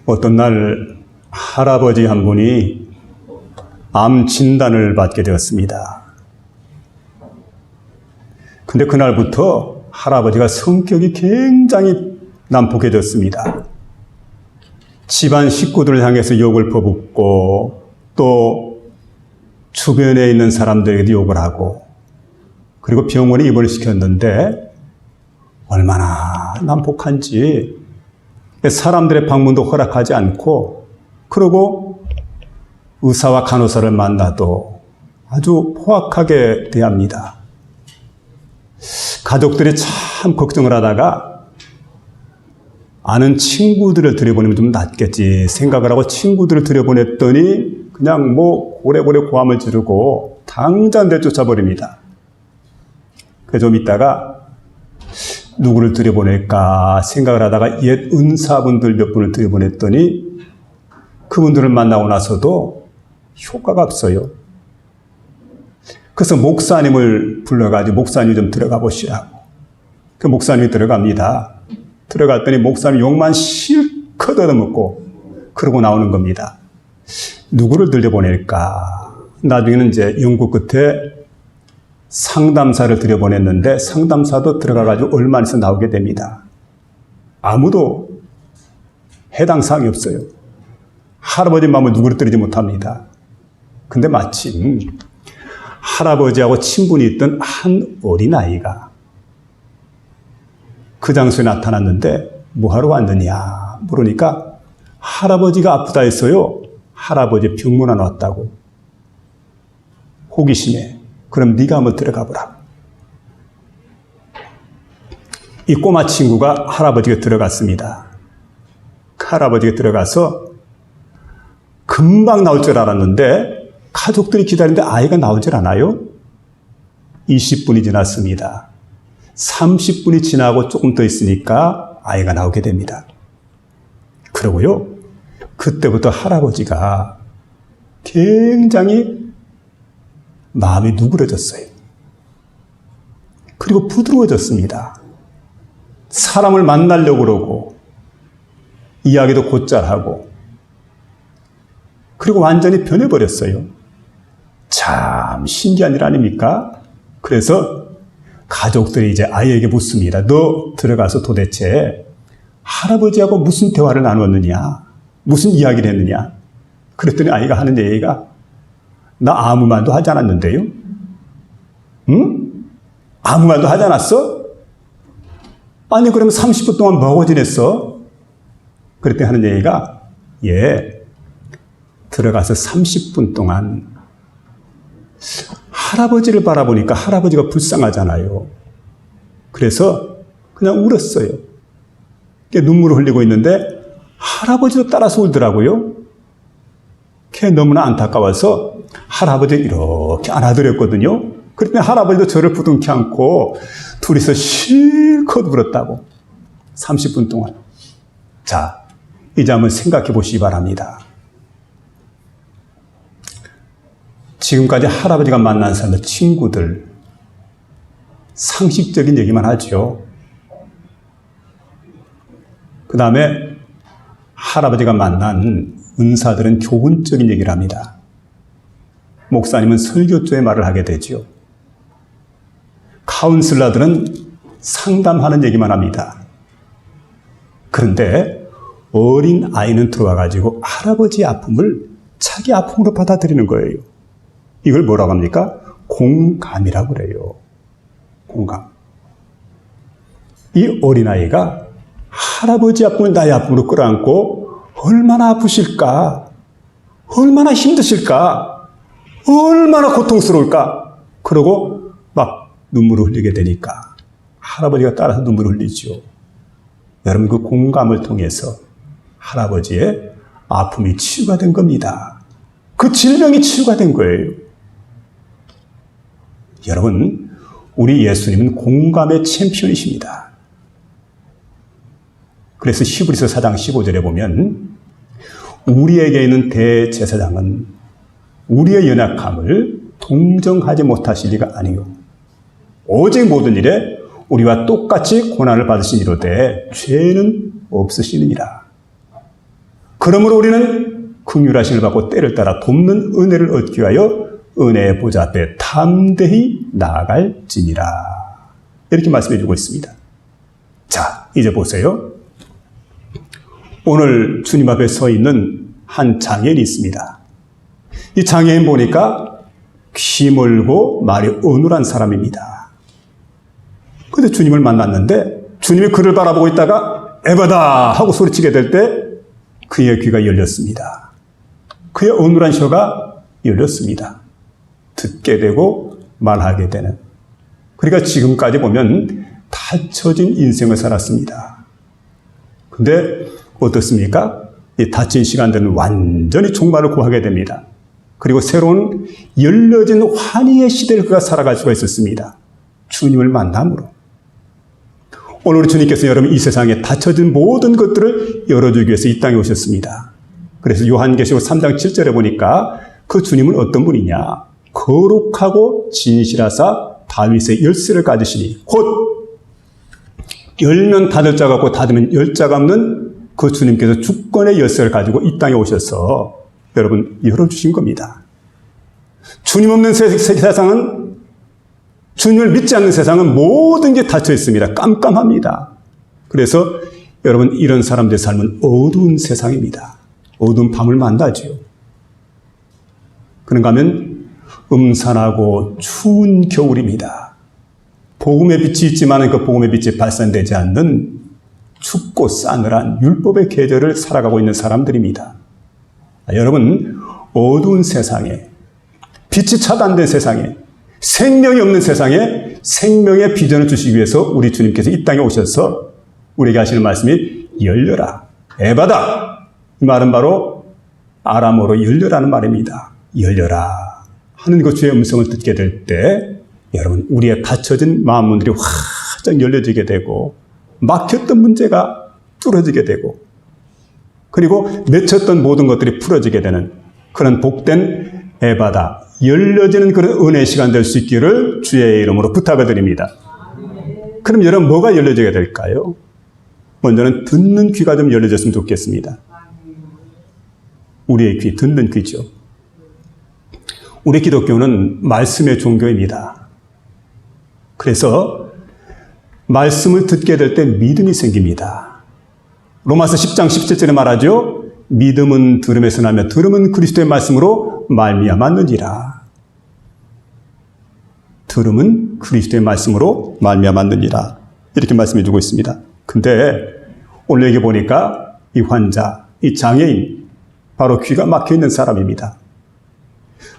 어떤 날 할아버지 한 분이 암 진단을 받게 되었습니다. 근데 그날부터 할아버지가 성격이 굉장히 난폭해졌습니다. 집안 식구들을 향해서 욕을 퍼붓고 또 주변에 있는 사람들에게도 욕을 하고 그리고 병원에 입원을 시켰는데 얼마나 난폭한지 사람들의 방문도 허락하지 않고 그러고 의사와 간호사를 만나도 아주 포악하게 대합니다. 가족들이 참 걱정을 하다가 아는 친구들을 들여보내면 좀 낫겠지 생각을 하고 친구들을 들여보냈더니 그냥 뭐 고래고래 고함을 지르고 당장 내쫓아버립니다. 그래서 좀 있다가 누구를 들여보낼까 생각을 하다가 옛 은사분들 몇 분을 들여보냈더니 그분들을 만나고 나서도 효과가 없어요. 그래서 목사님을 불러가지고 목사님 좀 들어가 보시라고. 그 목사님이 들어갑니다. 들어갔더니 목사님 욕만 실컷 얻어먹고 그러고 나오는 겁니다. 누구를 들여보낼까? 나중에는 이제 연구 끝에 상담사를 들여보냈는데 상담사도 들어가가지고 얼마 안에서 나오게 됩니다. 아무도 해당 사항이 없어요. 할아버지 마음을 누구를 때리지 못합니다. 근데 마침 할아버지하고 친분이 있던 한 어린아이가 그 장소에 나타났는데 뭐하러 왔느냐 물으니까 할아버지가 아프다 했어요. 할아버지 병문안 왔다고. 호기심에 그럼 네가 한번 들어가 보라. 이 꼬마 친구가 할아버지가 들어갔습니다. 할아버지가 들어가서 금방 나올 줄 알았는데 가족들이 기다리는데 아이가 나오질 않아요. 20분이 지났습니다. 30분이 지나고 조금 더 있으니까 아이가 나오게 됩니다. 그러고요. 그때부터 할아버지가 굉장히 마음이 누그러졌어요. 그리고 부드러워졌습니다. 사람을 만나려고 그러고 이야기도 곧잘 하고 그리고 완전히 변해버렸어요. 참 신기한 일 아닙니까? 그래서 가족들이 이제 아이에게 묻습니다. 너 들어가서 도대체 할아버지하고 무슨 대화를 나눴느냐? 무슨 이야기를 했느냐? 그랬더니 아이가 하는 얘기가 나 아무 말도 하지 않았는데요? 응? 아무 말도 하지 않았어? 아니 그러면 30분 동안 뭐하고 지냈어? 그랬더니 하는 얘기가 들어가서 30분 동안 할아버지를 바라보니까 할아버지가 불쌍하잖아요. 그래서 그냥 울었어요. 눈물을 흘리고 있는데 할아버지도 따라서 울더라고요. 그게 너무나 안타까워서 할아버지를 이렇게 안아드렸거든요. 그랬더니 할아버지도 저를 부둥켜 안고 둘이서 실컷 울었다고. 30분 동안. 자, 이제 한번 생각해 보시기 바랍니다. 지금까지 할아버지가 만난 사람들, 친구들, 상식적인 얘기만 하죠. 그 다음에 할아버지가 만난 은사들은 교훈적인 얘기를 합니다. 목사님은 설교 쪽의 말을 하게 되죠. 카운슬러들은 상담하는 얘기만 합니다. 그런데 어린 아이는 들어와가지고 할아버지의 아픔을 자기 아픔으로 받아들이는 거예요. 이걸 뭐라고 합니까? 공감이라고 그래요. 공감. 이 어린아이가 할아버지 아픔을 나의 아픔으로 끌어안고 얼마나 아프실까? 얼마나 힘드실까? 얼마나 고통스러울까? 그러고 막 눈물을 흘리게 되니까 할아버지가 따라서 눈물을 흘리죠. 여러분 그 공감을 통해서 할아버지의 아픔이 치유가 된 겁니다. 그 질병이 치유가 된 거예요. 여러분 우리 예수님은 공감의 챔피언이십니다. 그래서 히브리서 4장 15절에 보면 우리에게 있는 대제사장은 우리의 연약함을 동정하지 못하실 리가 아니요 오직 모든 일에 우리와 똑같이 고난을 받으신 이로되 죄는 없으시느니라. 그러므로 우리는 긍휼하심을 받고 때를 따라 돕는 은혜를 얻기 위하여 은혜의 보좌 앞에 담대히 나아갈지니라. 이렇게 말씀해 주고 있습니다. 자, 이제 보세요. 오늘 주님 앞에 서 있는 한 장애인이 있습니다. 이 장애인 보니까 키 멀고 말이 어눌한 사람입니다. 그런데 주님을 만났는데 주님이 그를 바라보고 있다가 에바다 하고 소리치게 될 때 그의 귀가 열렸습니다. 그의 어눌한 혀가 열렸습니다. 듣게 되고 말하게 되는. 그러니까 지금까지 보면 닫혀진 인생을 살았습니다. 근데 어떻습니까? 이 닫힌 시간들은 완전히 종말을 구하게 됩니다. 그리고 새로운 열려진 환희의 시대를 그가 살아갈 수가 있었습니다. 주님을 만남으로. 오늘 우리 주님께서 여러분 이 세상에 닫혀진 모든 것들을 열어주기 위해서 이 땅에 오셨습니다. 그래서 요한계시록 3장 7절에 보니까 그 주님은 어떤 분이냐? 거룩하고 진실하사 다윗의 열쇠를 가지시니 곧 열면 닫을 자가 없고 닫으면 열 자가 없는 그 주님께서 주권의 열쇠를 가지고 이 땅에 오셔서 여러분 열어주신 겁니다. 주님 없는 세상은, 주님을 믿지 않는 세상은 모든 게 닫혀 있습니다. 깜깜합니다. 그래서 여러분 이런 사람들의 삶은 어두운 세상입니다. 어두운 밤을 만나지요. 그런가 하면 음산하고 추운 겨울입니다. 복음의 빛이 있지만 그 복음의 빛이 발산되지 않는 춥고 싸늘한 율법의 계절을 살아가고 있는 사람들입니다. 여러분, 어두운 세상에, 빛이 차단된 세상에, 생명이 없는 세상에 생명의 비전을 주시기 위해서 우리 주님께서 이 땅에 오셔서 우리에게 하시는 말씀이 열려라, 에바다. 이 말은 바로 아람어로 열려라는 말입니다. 열려라 하는 그 주의 음성을 듣게 될 때 여러분 우리의 닫혀진 마음문들이 활짝 열려지게 되고 막혔던 문제가 뚫어지게 되고 그리고 맺혔던 모든 것들이 풀어지게 되는 그런 복된 에바다, 열려지는 그런 은혜의 시간 될 수 있기를 주의 이름으로 부탁을 드립니다. 그럼 여러분 뭐가 열려지게 될까요? 먼저는 듣는 귀가 좀 열려졌으면 좋겠습니다. 우리의 귀, 듣는 귀죠. 우리 기독교는 말씀의 종교입니다. 그래서 말씀을 듣게 될 때 믿음이 생깁니다. 로마서 10장 17절에 말하죠. 믿음은 들음에서 나며 들음은 그리스도의 말씀으로 말미암았느니라. 들음은 그리스도의 말씀으로 말미암았느니라. 이렇게 말씀해 주고 있습니다. 근데 오늘 여기 보니까 이 환자, 이 장애인, 바로 귀가 막혀있는 사람입니다.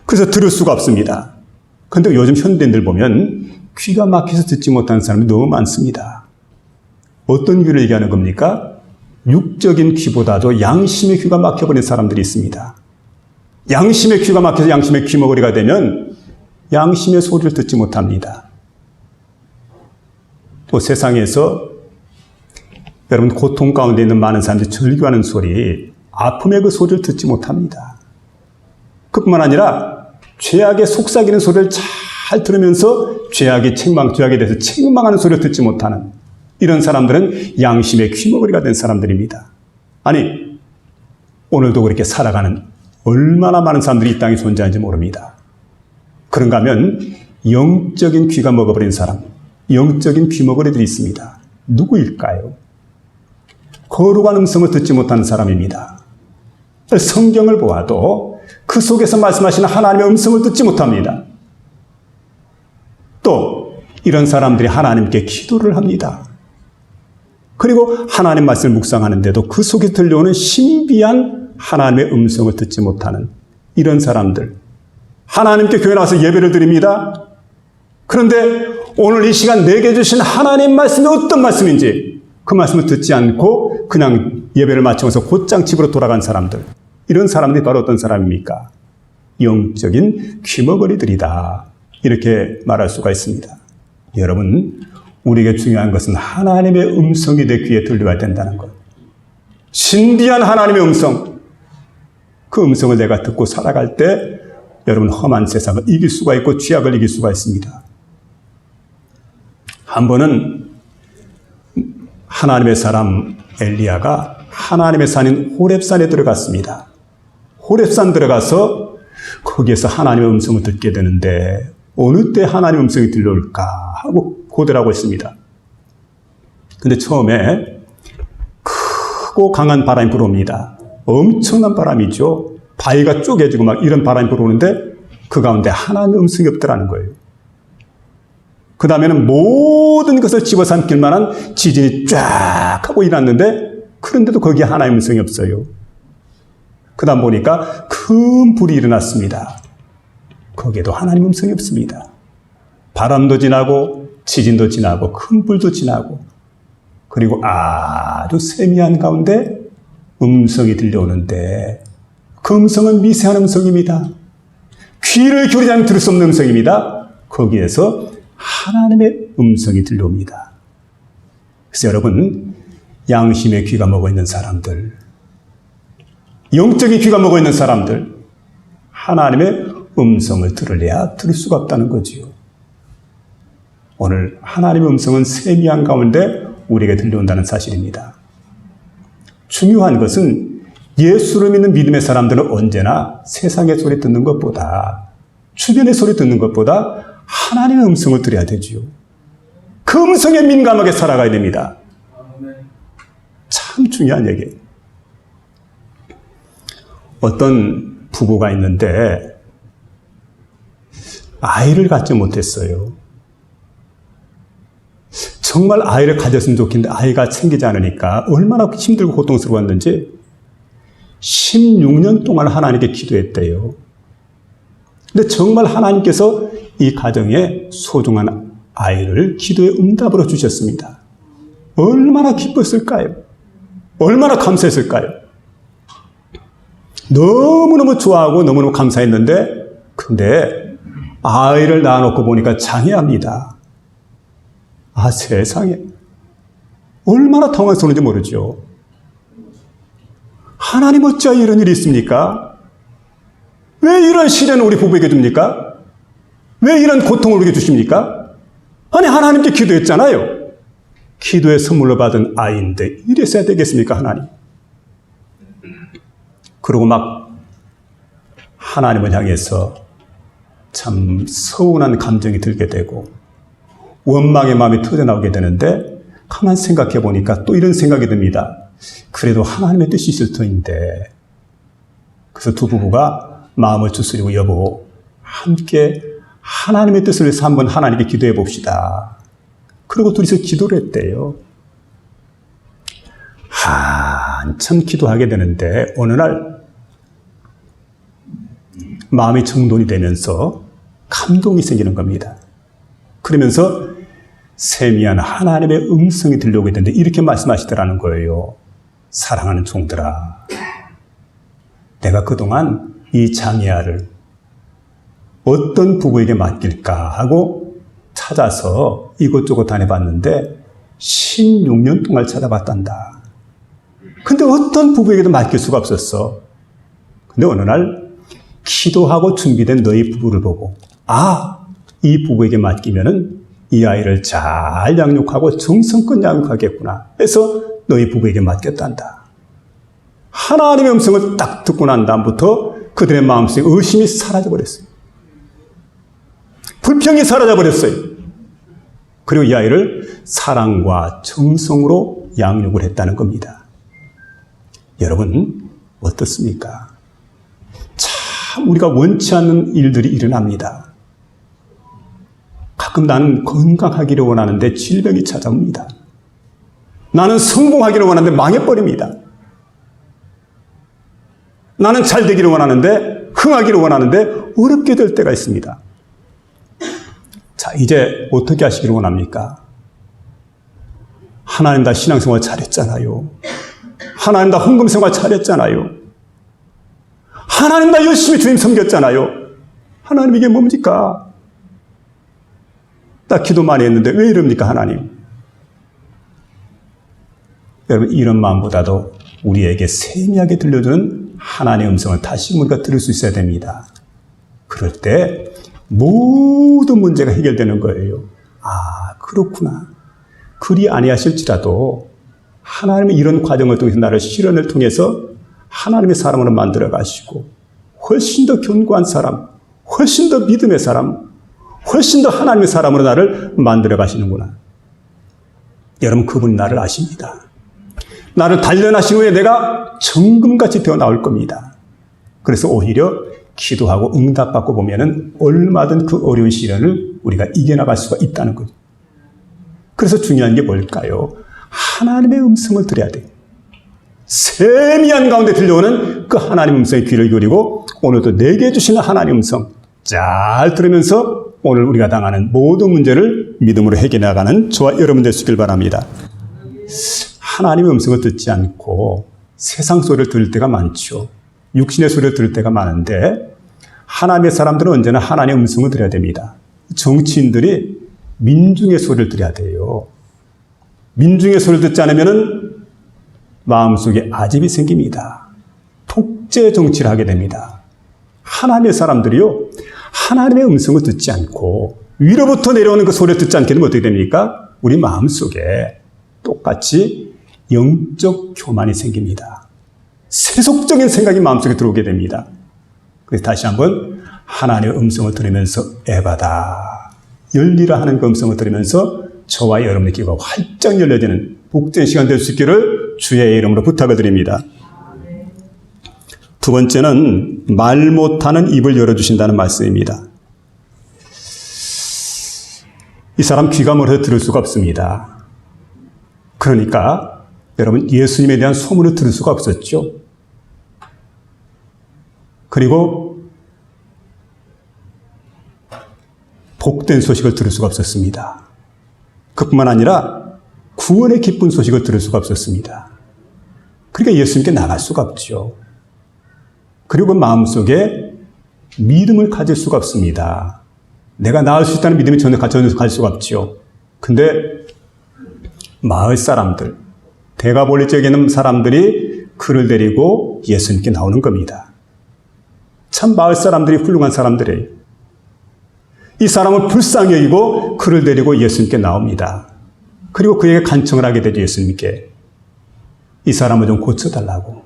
그래서 들을 수가 없습니다. 근데 요즘 현대인들 보면 귀가 막혀서 듣지 못하는 사람이 너무 많습니다. 어떤 귀를 얘기하는 겁니까? 육적인 귀보다도 양심의 귀가 막혀버린 사람들이 있습니다. 양심의 귀가 막혀서 양심의 귀머거리가 되면 양심의 소리를 듣지 못합니다. 또 세상에서 여러분 고통 가운데 있는 많은 사람들이 절규하는 소리, 아픔의 그 소리를 듣지 못합니다. 그뿐만 아니라 죄악의 속삭이는 소리를 잘 들으면서 죄악에 대해서 책망하는 소리를 듣지 못하는 이런 사람들은 양심의 귀머거리가 된 사람들입니다. 아니, 오늘도 그렇게 살아가는 얼마나 많은 사람들이 이 땅에 존재하는지 모릅니다. 그런가 하면 영적인 귀가 먹어버린 사람, 영적인 귀머거리들이 있습니다. 누구일까요? 거룩한 음성을 듣지 못하는 사람입니다. 성경을 보아도 그 속에서 말씀하시는 하나님의 음성을 듣지 못합니다. 또 이런 사람들이 하나님께 기도를 합니다. 그리고 하나님 말씀을 묵상하는데도 그 속에 들려오는 신비한 하나님의 음성을 듣지 못하는 이런 사람들, 하나님께 교회 나와서 예배를 드립니다. 그런데 오늘 이 시간 내게 주신 하나님 말씀이 어떤 말씀인지 그 말씀을 듣지 않고 그냥 예배를 마치면서 곧장 집으로 돌아간 사람들, 이런 사람들이 바로 어떤 사람입니까? 영적인 귀머거리들이다, 이렇게 말할 수가 있습니다. 여러분, 우리에게 중요한 것은 하나님의 음성이 내 귀에 들려야 된다는 것. 신비한 하나님의 음성, 그 음성을 내가 듣고 살아갈 때 여러분 험한 세상을 이길 수가 있고 죄악을 이길 수가 있습니다. 한 번은 하나님의 사람 엘리야가 하나님의 산인 호렙산에 들어갔습니다. 호렙산 들어가서 거기에서 하나님의 음성을 듣게 되는데 어느 때 하나님의 음성이 들려올까 하고 고대라고 했습니다. 근데 처음에 크고 강한 바람이 불어옵니다. 엄청난 바람이죠. 바위가 쪼개지고 막 이런 바람이 불어오는데 그 가운데 하나님의 음성이 없더라는 거예요. 그 다음에는 모든 것을 집어삼킬 만한 지진이 쫙 하고 일어났는데 그런데도 거기에 하나님의 음성이 없어요. 그 다음 보니까 큰 불이 일어났습니다. 거기에도 하나님의 음성이 없습니다. 바람도 지나고 지진도 지나고 큰 불도 지나고 그리고 아주 세미한 가운데 음성이 들려오는데 그 음성은 미세한 음성입니다. 귀를 기울이지 않으면 들을 수 없는 음성입니다. 거기에서 하나님의 음성이 들려옵니다. 그래서 여러분, 양심의 귀가 먹어있는 사람들, 영적인 귀가 먹어있는 사람들, 하나님의 음성을 들으려야 들을 수가 없다는 거지요. 오늘 하나님의 음성은 세미한 가운데 우리에게 들려온다는 사실입니다. 중요한 것은 예수를 믿는 믿음의 사람들은 언제나 세상의 소리 듣는 것보다 주변의 소리 듣는 것보다 하나님의 음성을 들어야 되지요. 그 음성에 민감하게 살아가야 됩니다. 참 중요한 얘기예요. 어떤 부부가 있는데 아이를 갖지 못했어요. 정말 아이를 가졌으면 좋겠는데 아이가 생기지 않으니까 얼마나 힘들고 고통스러웠는지 16년 동안 하나님께 기도했대요. 근데 정말 하나님께서 이 가정에 소중한 아이를 기도의 응답으로 주셨습니다. 얼마나 기뻤을까요? 얼마나 감사했을까요? 너무너무 좋아하고 너무너무 감사했는데 근데 아이를 낳아놓고 보니까 장애합니다. 아, 세상에. 얼마나 당황스러운지 모르죠. 하나님 어찌하여 이런 일이 있습니까? 왜 이런 시련을 우리 부부에게 줍니까? 왜 이런 고통을 우리에게 주십니까? 아니, 하나님께 기도했잖아요. 기도의 선물로 받은 아이인데 이랬어야 되겠습니까, 하나님? 그리고 막 하나님을 향해서 참 서운한 감정이 들게 되고 원망의 마음이 터져나오게 되는데 가만 생각해 보니까 또 이런 생각이 듭니다. 그래도 하나님의 뜻이 있을 터인데. 그래서 두 부부가 마음을 추스리고 여보 함께 하나님의 뜻을 위해서 한번 하나님께 기도해 봅시다. 그리고 둘이서 기도를 했대요. 한참 기도하게 되는데 어느 날 마음이 정돈이 되면서 감동이 생기는 겁니다. 그러면서 세미한 하나님의 음성이 들려오게 되는데 이렇게 말씀하시더라는 거예요. 사랑하는 종들아, 내가 그동안 이 장애아를 어떤 부부에게 맡길까 하고 찾아서 이곳저곳 다녀봤는데 16년 동안 찾아봤단다. 근데 어떤 부부에게도 맡길 수가 없었어. 근데 어느 날 기도하고 준비된 너희 부부를 보고 아, 이 부부에게 맡기면은 이 아이를 잘 양육하고 정성껏 양육하겠구나 해서 너희 부부에게 맡겼단다. 하나님의 음성을 딱 듣고 난 다음부터 그들의 마음속에 의심이 사라져버렸어요. 불평이 사라져버렸어요. 그리고 이 아이를 사랑과 정성으로 양육을 했다는 겁니다. 여러분 어떻습니까? 참 우리가 원치 않는 일들이 일어납니다. 가끔 나는 건강하기를 원하는데 질병이 찾아옵니다. 나는 성공하기를 원하는데 망해버립니다. 나는 잘 되기를 원하는데 흥하기를 원하는데 어렵게 될 때가 있습니다. 자, 이제 어떻게 하시기를 원합니까? 하나님 다 신앙생활 잘했잖아요. 하나님 다 헌금생활 잘했잖아요. 하나님 다 열심히 주님 섬겼잖아요. 하나님 이게 뭡니까? 나 기도 많이 했는데 왜 이럽니까, 하나님? 여러분, 이런 마음보다도 우리에게 세미하게 들려주는 하나님의 음성을 다시 우리가 들을 수 있어야 됩니다. 그럴 때 모든 문제가 해결되는 거예요. 아, 그렇구나. 그리 아니하실지라도 하나님은 이런 과정을 통해서 나를 시련을 통해서 하나님의 사람으로 만들어 가시고 훨씬 더 견고한 사람, 훨씬 더 믿음의 사람, 훨씬 더 하나님의 사람으로 나를 만들어 가시는구나. 여러분, 그분이 나를 아십니다. 나를 단련하신 후에 내가 정금같이 되어 나올 겁니다. 그래서 오히려 기도하고 응답받고 보면은 얼마든 그 어려운 시련을 우리가 이겨나갈 수가 있다는 거죠. 그래서 중요한 게 뭘까요? 하나님의 음성을 들어야 돼요. 세미한 가운데 들려오는 그 하나님의 음성에 귀를 기울이고 오늘도 내게 주시는 하나님의 음성 잘 들으면서 오늘 우리가 당하는 모든 문제를 믿음으로 해결해 나가는 저와 여러분 되시길 바랍니다. 하나님의 음성을 듣지 않고 세상 소리를 들을 때가 많죠. 육신의 소리를 들을 때가 많은데 하나님의 사람들은 언제나 하나님의 음성을 들어야 됩니다. 정치인들이 민중의 소리를 들어야 돼요. 민중의 소리를 듣지 않으면 마음속에 아집이 생깁니다. 독재 정치를 하게 됩니다. 하나님의 사람들이요, 하나님의 음성을 듣지 않고 위로부터 내려오는 그 소리를 듣지 않게 되면 어떻게 됩니까? 우리 마음속에 똑같이 영적 교만이 생깁니다. 세속적인 생각이 마음속에 들어오게 됩니다. 그래서 다시 한번 하나님의 음성을 들으면서 에바다, 열리라 하는 그 음성을 들으면서 저와 여러분의 귀가 활짝 열려지는 복된 시간 될 수 있기를 주의 이름으로 부탁을 드립니다. 두 번째는 말 못하는 입을 열어주신다는 말씀입니다. 이 사람 귀가 멀어서 들을 수가 없습니다. 그러니까 여러분, 예수님에 대한 소문을 들을 수가 없었죠. 그리고 복된 소식을 들을 수가 없었습니다. 그뿐만 아니라 구원의 기쁜 소식을 들을 수가 없었습니다. 그러니까 예수님께 나갈 수가 없죠. 그리고 마음속에 믿음을 가질 수가 없습니다. 내가 나을 수 있다는 믿음이 전혀 가질 수가 없죠. 근데 마을 사람들, 대가볼리 지역에 있는 사람들이 그를 데리고 예수님께 나오는 겁니다. 참 마을 사람들이 훌륭한 사람들이에요. 이 사람을 불쌍히 여기고 그를 데리고 예수님께 나옵니다. 그리고 그에게 간청을 하게 되죠. 예수님께. 이 사람을 좀 고쳐달라고.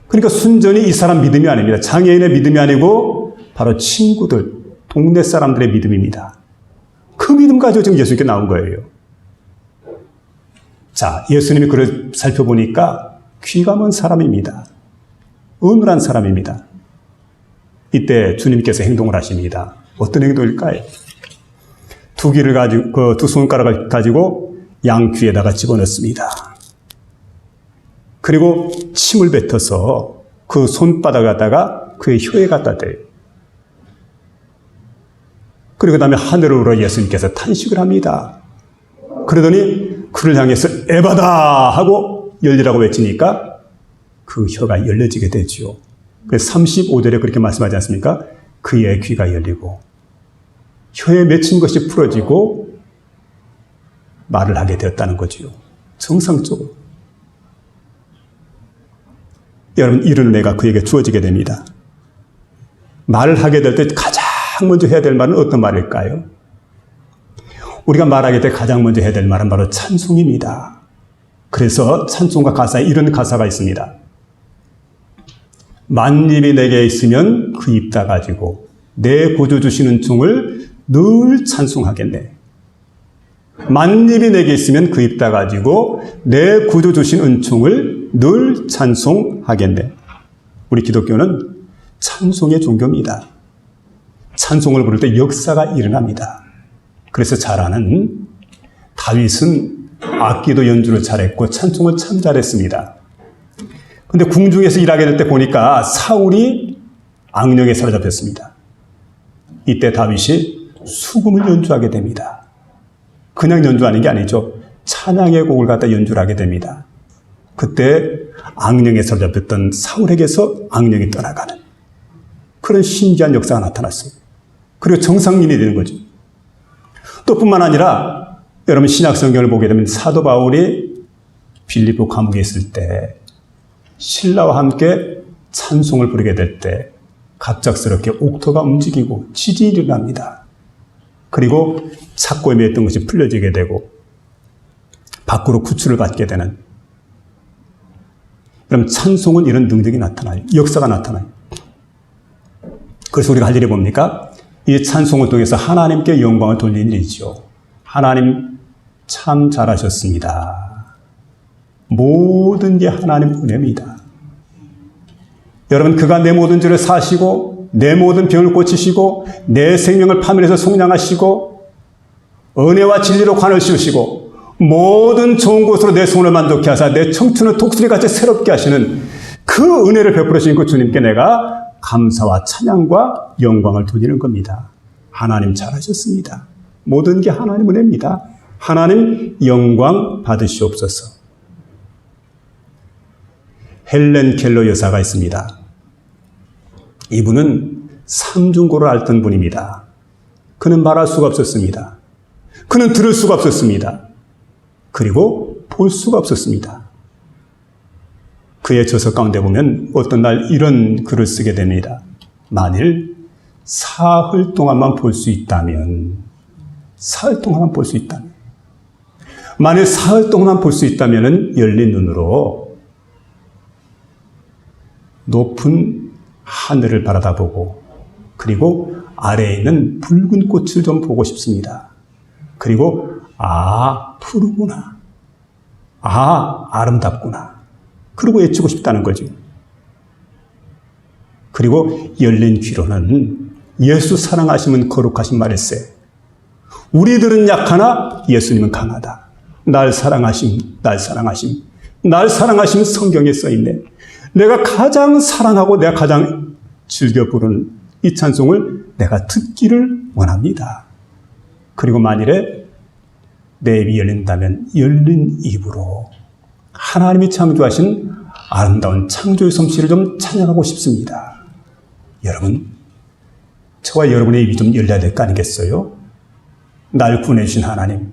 그러니까 순전히 이 사람 믿음이 아닙니다. 장애인의 믿음이 아니고 바로 친구들, 동네 사람들의 믿음입니다. 그 믿음 가지고 지금 예수님께 나온 거예요. 자, 예수님이 그를 살펴보니까 귀가 먼 사람입니다. 어눌한 사람입니다. 이때 주님께서 행동을 하십니다. 어떤 행동일까요? 두 귀를 가지고, 두 손가락을 가지고 양 귀에다가 집어넣습니다. 그리고 침을 뱉어서 그 손바닥 갖다가 그의 혀에 갖다 대요. 그리고 그 다음에 하늘을 우러 예수님께서 탄식을 합니다. 그러더니 그를 향해서 에바다 하고 열리라고 외치니까 그 혀가 열려지게 되죠. 그래서 35절에 그렇게 말씀하지 않습니까? 그의 귀가 열리고 혀에 맺힌 것이 풀어지고 말을 하게 되었다는 거죠. 정상적으로. 여러분, 이런 은혜가 그에게 주어지게 됩니다. 말을 하게 될 때 가장 먼저 해야 될 말은 어떤 말일까요? 우리가 말하게 될 가장 먼저 해야 될 말은 바로 찬송입니다. 그래서 찬송가 가사에 이런 가사가 있습니다. 만입이 내게 있으면 그 입 다 가지고 내 구주 주신 은총을 늘 찬송하겠네. 만입이 내게 있으면 그 입 다 가지고 내 구주 주신 은총을 늘 찬송하겠네. 우리 기독교는 찬송의 종교입니다. 찬송을 부를 때 역사가 일어납니다. 그래서 잘 아는 다윗은 악기도 연주를 잘했고 찬송을 참 잘했습니다. 근데 궁중에서 일하게 될 때 보니까 사울이 악령에 사로잡혔습니다. 이때 다윗이 수금을 연주하게 됩니다. 그냥 연주하는 게 아니죠. 찬양의 곡을 갖다 연주를 하게 됩니다. 그때 악령에 사로잡혔던 사울에게서 악령이 떠나가는 그런 신기한 역사가 나타났어요. 그리고 정상인이 되는 거죠. 또 뿐만 아니라 여러분 신약성경을 보게 되면 사도 바울이 빌립보 감옥에 있을 때 신라와 함께 찬송을 부르게 될 때 갑작스럽게 옥토가 움직이고 지진이 일어납니다. 그리고 착고에 매였던 것이 풀려지게 되고 밖으로 구출을 받게 되는 그럼 찬송은 이런 능력이 나타나요. 역사가 나타나요. 그래서 우리가 할 일이 뭡니까? 이 찬송을 통해서 하나님께 영광을 돌리는 일이죠. 하나님 참 잘하셨습니다. 모든 게 하나님 은혜입니다. 여러분, 그가 내 모든 죄를 사시고 내 모든 병을 고치시고 내 생명을 파멸해서 속량하시고 은혜와 진리로 관을 씌우시고 모든 좋은 곳으로 내 소원을 만족케 하사 내 청춘을 독수리같이 새롭게 하시는 그 은혜를 베풀어 주신 그 주님께 내가 감사와 찬양과 영광을 돌리는 겁니다. 하나님 잘하셨습니다. 모든 게 하나님 은혜입니다. 하나님 영광 받으시옵소서. 헬렌 켈러 여사가 있습니다. 이분은 삼중고를 앓던 분입니다. 그는 말할 수가 없었습니다. 그는 들을 수가 없었습니다. 그리고 볼 수가 없었습니다. 그의 저서 가운데 보면 어떤 날 이런 글을 쓰게 됩니다. 만일 사흘 동안만 볼 수 있다면, 사흘 동안만 볼 수 있다면, 만일 사흘 동안만 볼 수 있다면 열린 눈으로 높은 하늘을 바라다보고 그리고 아래에 있는 붉은 꽃을 좀 보고 싶습니다. 그리고 푸르구나. 아름답구나. 그러고 외치고 싶다는 거죠. 그리고 열린 귀로는 예수 사랑하심은 거룩하신 말일세. 우리들은 약하나 예수님은 강하다. 날 사랑하심, 날 사랑하심. 날 사랑하심 성경에 써있네. 내가 가장 사랑하고 내가 가장 즐겨 부르는 이 찬송을 내가 듣기를 원합니다. 그리고 만일에 내 입이 열린다면 열린 입으로 하나님이 창조하신 아름다운 창조의 솜씨를 좀 찬양하고 싶습니다. 여러분, 저와 여러분의 입이 좀 열려야 될 거 아니겠어요? 날 구원해주신 하나님,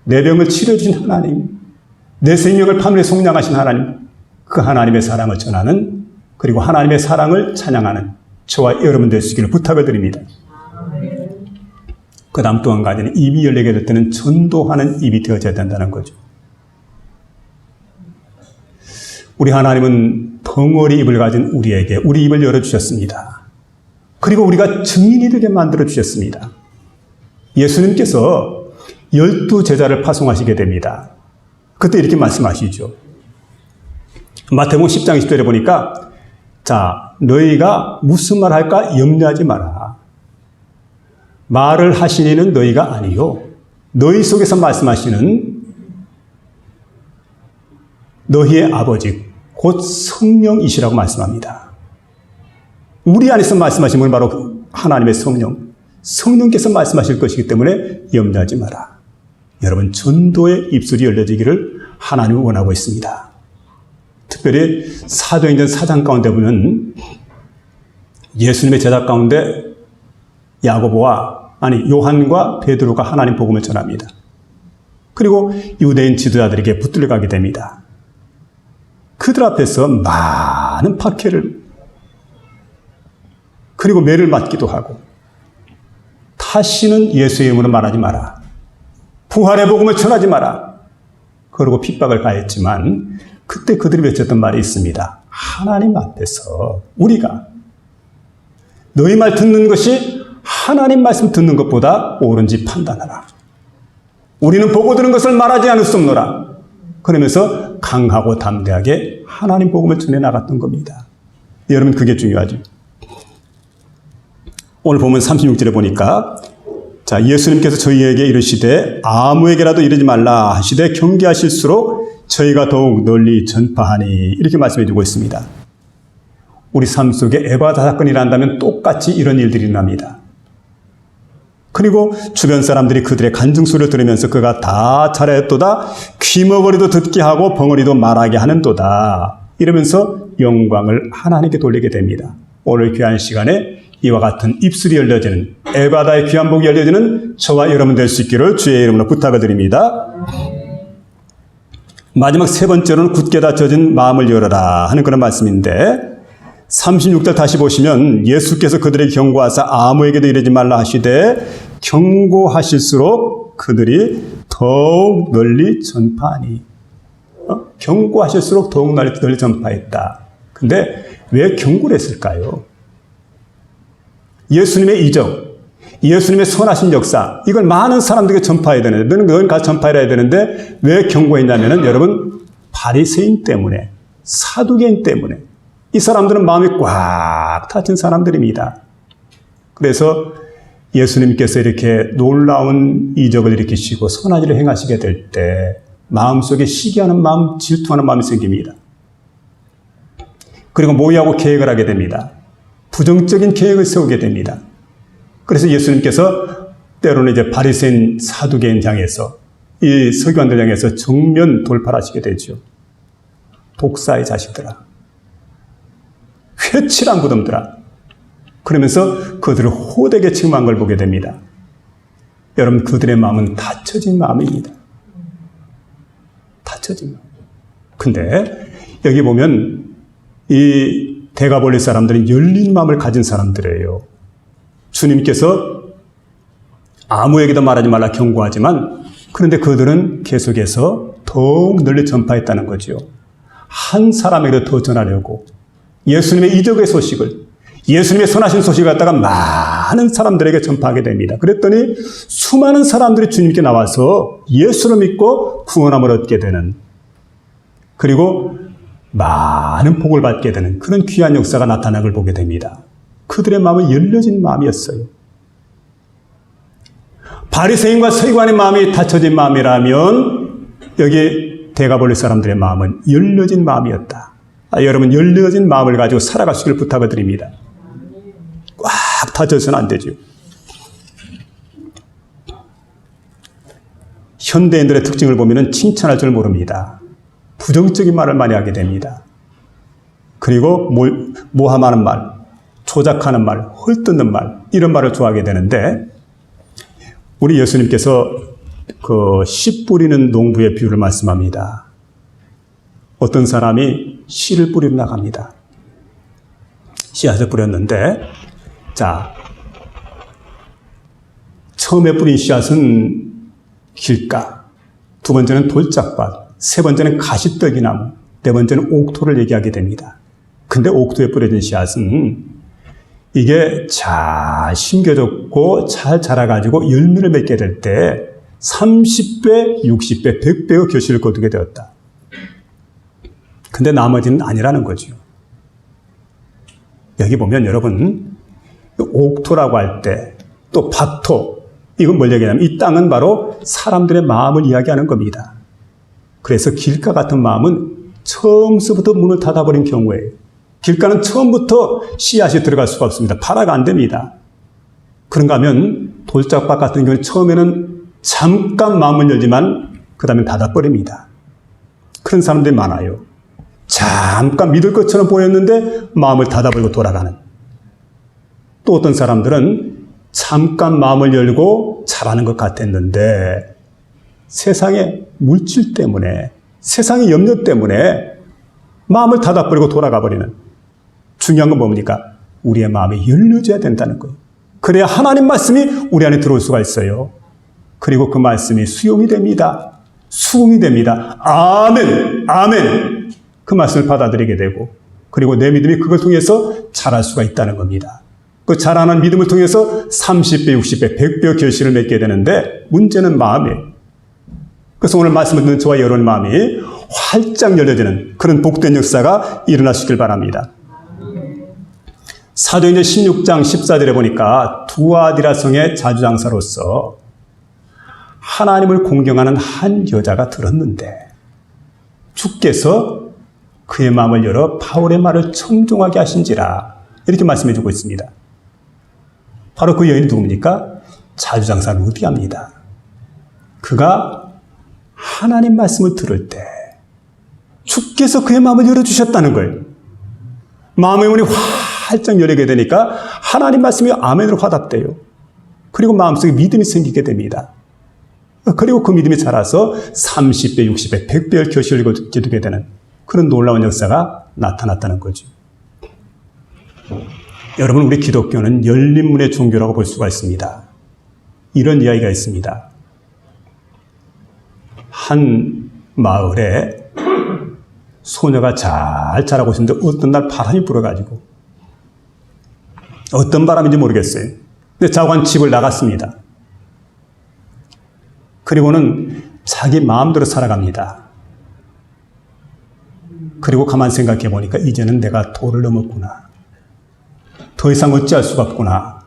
내 병을 치료해주신 하나님, 내 생명을 파멸해 속량하신 하나님, 그 하나님의 사랑을 전하는, 그리고 하나님의 사랑을 찬양하는 저와 여러분 될 수 있기를 부탁을 드립니다. 그 다음 또 한 가지는 입이 열리게 될 때는 전도하는 입이 되어져야 된다는 거죠. 우리 하나님은 벙어리 입을 가진 우리에게 우리 입을 열어주셨습니다. 그리고 우리가 증인이 되게 만들어주셨습니다. 예수님께서 12제자를 파송하시게 됩니다. 그때 이렇게 말씀하시죠. 마태복음 10장 20절에 보니까 자, 너희가 무슨 말 할까 염려하지 마라. 말을 하신 이는 너희가 아니요. 너희 속에서 말씀하시는 너희의 아버지 곧 성령이시라고 말씀합니다. 우리 안에서 말씀하신 분은 바로 하나님의 성령. 성령께서 말씀하실 것이기 때문에 염려하지 마라. 여러분, 전도의 입술이 열려지기를 하나님은 원하고 있습니다. 특별히 사도행전 4장 가운데 보면 예수님의 제자 가운데 요한과 베드로가 하나님 복음을 전합니다. 그리고 유대인 지도자들에게 붙들려 가게 됩니다. 그들 앞에서 많은 박해를 그리고 매를 맞기도 하고 다시는 예수의 이름으로 말하지 마라. 부활의 복음을 전하지 마라. 그러고 핍박을 가했지만 그때 그들이 외쳤던 말이 있습니다. 하나님 앞에서 우리가 너희 말 듣는 것이 하나님 말씀 듣는 것보다 옳은지 판단하라. 우리는 보고 들은 것을 말하지 않을 수 없노라. 그러면서 강하고 담대하게 하나님 복음을 전해 나갔던 겁니다. 여러분, 그게 중요하죠. 오늘 보면 36절에 보니까 자, 예수님께서 저희에게 이르시되 아무에게라도 이르지 말라 하시되 경계하실수록 저희가 더욱 널리 전파하니 이렇게 말씀해 주고 있습니다. 우리 삶 속에 에바다 사건이 난다면 똑같이 이런 일들이 일어납니다. 그리고 주변 사람들이 그들의 간증 소리를 들으면서 그가 다 잘했도다 귀머거리도 듣게 하고 벙어리도 말하게 하는도다 이러면서 영광을 하나님께 돌리게 됩니다. 오늘 귀한 시간에 이와 같은 입술이 열려지는 에바다의 귀한 복이 열려지는 저와 여러분 될 수 있기를 주의 이름으로 부탁을 드립니다. 마지막 세 번째로는 굳게 닫혀진 마음을 열어라 하는 그런 말씀인데 36절 다시 보시면 예수께서 그들에게 경고하사 아무에게도 이르지 말라 하시되 경고하실수록 그들이 더욱 널리 전파하니 경고하실수록 더욱 널리 전파했다. 근데 왜 경고를 했을까요? 예수님의 이적, 예수님의 선하신 역사, 이걸 많은 사람들에게 전파해야 되는데, 너는 가서 전파해야 되는데, 왜 경고했냐면은, 여러분, 바리새인 때문에, 사두개인 때문에, 이 사람들은 마음이 꽉 닫힌 사람들입니다. 그래서 예수님께서 이렇게 놀라운 이적을 일으키시고 선한 일을 행하시게 될 때 마음속에 시기하는 마음, 질투하는 마음이 생깁니다. 그리고 모의하고 계획을 하게 됩니다. 부정적인 계획을 세우게 됩니다. 그래서 예수님께서 때로는 이제 바리새인 사두개인 향해서 이 서기관들 향해서 정면 돌파하시게 되죠. 독사의 자식들아, 회칠한 무덤들아, 그러면서 그들을 호되게 책망한 걸 보게 됩니다. 여러분, 그들의 마음은 닫혀진 마음입니다. 닫혀진 마음. 근데 여기 보면 이 대가볼리 사람들은 열린 마음을 가진 사람들이에요. 주님께서 아무에게도 말하지 말라 경고하지만, 그런데 그들은 계속해서 더욱 널리 전파했다는 거죠. 한 사람에게도 더 전하려고 예수님의 이적의 소식을, 예수님의 선하신 소식을 갖다가 많은 사람들에게 전파하게 됩니다. 그랬더니 수많은 사람들이 주님께 나와서 예수를 믿고 구원함을 얻게 되는, 그리고 많은 복을 받게 되는 그런 귀한 역사가 나타나는 걸 보게 됩니다. 그들의 마음은 열려진 마음이었어요. 바리새인과 서기관의 마음이 닫혀진 마음이라면 여기 대가볼리 사람들의 마음은 열려진 마음이었다. 여러분, 열려진 마음을 가지고 살아가시길 부탁을 드립니다. 꽉 닫혀서는 안 되죠. 현대인들의 특징을 보면 칭찬할 줄 모릅니다. 부정적인 말을 많이 하게 됩니다. 그리고 모함하는 말, 조작하는 말, 헐뜯는 말, 이런 말을 좋아하게 되는데, 우리 예수님께서 그 씨 뿌리는 농부의 비유를 말씀합니다. 어떤 사람이 씨를 뿌리러 나갑니다. 씨앗을 뿌렸는데, 자, 처음에 뿌린 씨앗은 길가, 두 번째는 돌짝밭, 세 번째는 가시떨기나무, 네 번째는 옥토를 얘기하게 됩니다. 근데 옥토에 뿌려진 씨앗은 이게 잘 심겨졌고 잘 자라가지고 열매를 맺게 될 때 30배, 60배, 100배의 결실을 거두게 되었다. 근데 나머지는 아니라는 거죠. 여기 보면 여러분, 옥토라고 할 때, 또 밭토, 이건 뭘 얘기하냐면 이 땅은 바로 사람들의 마음을 이야기하는 겁니다. 그래서 길가 같은 마음은 처음서부터 문을 닫아버린 경우에, 길가는 처음부터 씨앗이 들어갈 수가 없습니다. 발화가 안 됩니다. 그런가 하면 돌짝밭 같은 경우는 처음에는 잠깐 마음을 열지만 그 다음에 닫아버립니다. 그런 사람들이 많아요. 잠깐 믿을 것처럼 보였는데 마음을 닫아버리고 돌아가는. 또 어떤 사람들은 잠깐 마음을 열고 잘하는 것 같았는데 세상의 물질 때문에, 세상의 염려 때문에 마음을 닫아버리고 돌아가 버리는. 중요한 건 뭡니까? 우리의 마음이 열려져야 된다는 거예요. 그래야 하나님 말씀이 우리 안에 들어올 수가 있어요. 그리고 그 말씀이 수용이 됩니다. 수긍이 됩니다. 아멘, 아멘. 그 말씀을 받아들이게 되고, 그리고 내 믿음이 그걸 통해서 자랄 수가 있다는 겁니다. 그 자라는 믿음을 통해서 30배, 60배, 100배의 결실을 맺게 되는데 문제는 마음이에요. 그래서 오늘 말씀을 듣는 저와 여러분의 마음이 활짝 열려지는 그런 복된 역사가 일어나시길 바랍니다. 사도행전 16장 14절에 보니까 두아디라 성의 자주장사로서 하나님을 공경하는 한 여자가 들었는데 주께서 그의 마음을 열어 바울의 말을 청종하게 하신지라, 이렇게 말씀해 주고 있습니다. 바로 그 여인이 누굽니까? 자주장사 루디아입니다. 그가 하나님 말씀을 들을 때 주께서 그의 마음을 열어주셨다는 거예요. 마음의 문이 활짝 열리게 되니까 하나님 말씀이 아멘으로 화답돼요. 그리고 마음속에 믿음이 생기게 됩니다. 그리고 그 믿음이 자라서 30배, 60배, 100배의 결실을 거두게 되는 그런 놀라운 역사가 나타났다는 거죠. 여러분, 우리 기독교는 열린 문의 종교라고 볼 수가 있습니다. 이런 이야기가 있습니다. 한 마을에 소녀가 잘 자라고 있었는데 어떤 날 바람이 불어가지고 어떤 바람인지 모르겠어요. 근데 자고한 집을 나갔습니다. 그리고는 자기 마음대로 살아갑니다. 그리고 가만 생각해 보니까 이제는 내가 도를 넘었구나. 더 이상 어찌할 수가 없구나.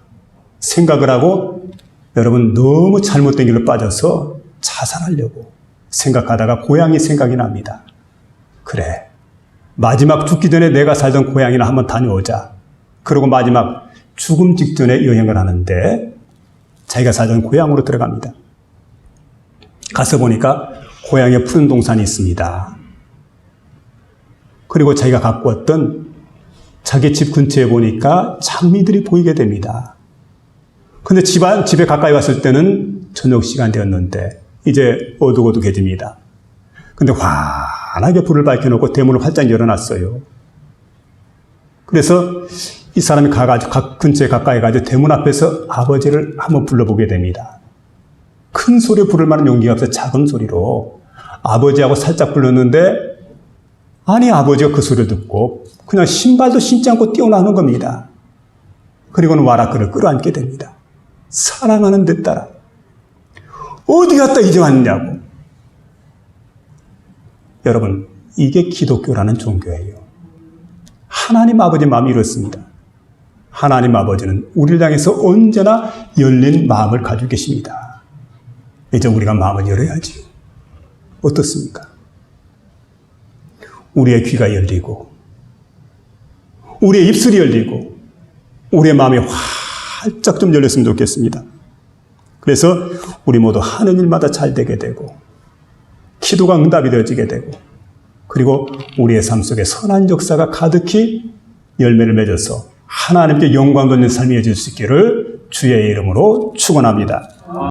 생각을 하고 여러분 너무 잘못된 길로 빠져서 자살하려고 생각하다가 고향이 생각이 납니다. 그래, 마지막 죽기 전에 내가 살던 고향이나 한번 다녀오자. 그리고 마지막 죽음 직전에 여행을 하는데 자기가 살던 고향으로 들어갑니다. 가서 보니까 고향에 푸른 동산이 있습니다. 그리고 자기가 갖고 왔던 자기 집 근처에 보니까 장미들이 보이게 됩니다. 근데 집에 가까이 왔을 때는 저녁 시간 되었는데 이제 어둑어둑해집니다. 근데 환하게 불을 밝혀놓고 대문을 활짝 열어놨어요. 그래서 이 사람이 가가지고 근처에 가까이 가서 대문 앞에서 아버지를 한번 불러보게 됩니다. 큰 소리로 부를 만한 용기가 없어 작은 소리로 아버지하고 살짝 불렀는데 아니 아버지가 그 소리를 듣고 그냥 신발도 신지 않고 뛰어나오는 겁니다. 그리고는 와라크를 끌어안게 됩니다. 사랑하는 내 딸아 어디 갔다 이제 왔냐고. 여러분 이게 기독교라는 종교예요. 하나님 아버지 마음이 이렇습니다. 하나님 아버지는 우리를 향해서 언제나 열린 마음을 가지고 계십니다. 이제 우리가 마음을 열어야지. 어떻습니까? 우리의 귀가 열리고 우리의 입술이 열리고 우리의 마음이 활짝 좀 열렸으면 좋겠습니다. 그래서 우리 모두 하는 일마다 잘 되게 되고 기도가 응답이 되어지게 되고 그리고 우리의 삶 속에 선한 역사가 가득히 열매를 맺어서 하나님께 영광 돌리는 삶이 이어질 수 있기를 주의 이름으로 축원합니다.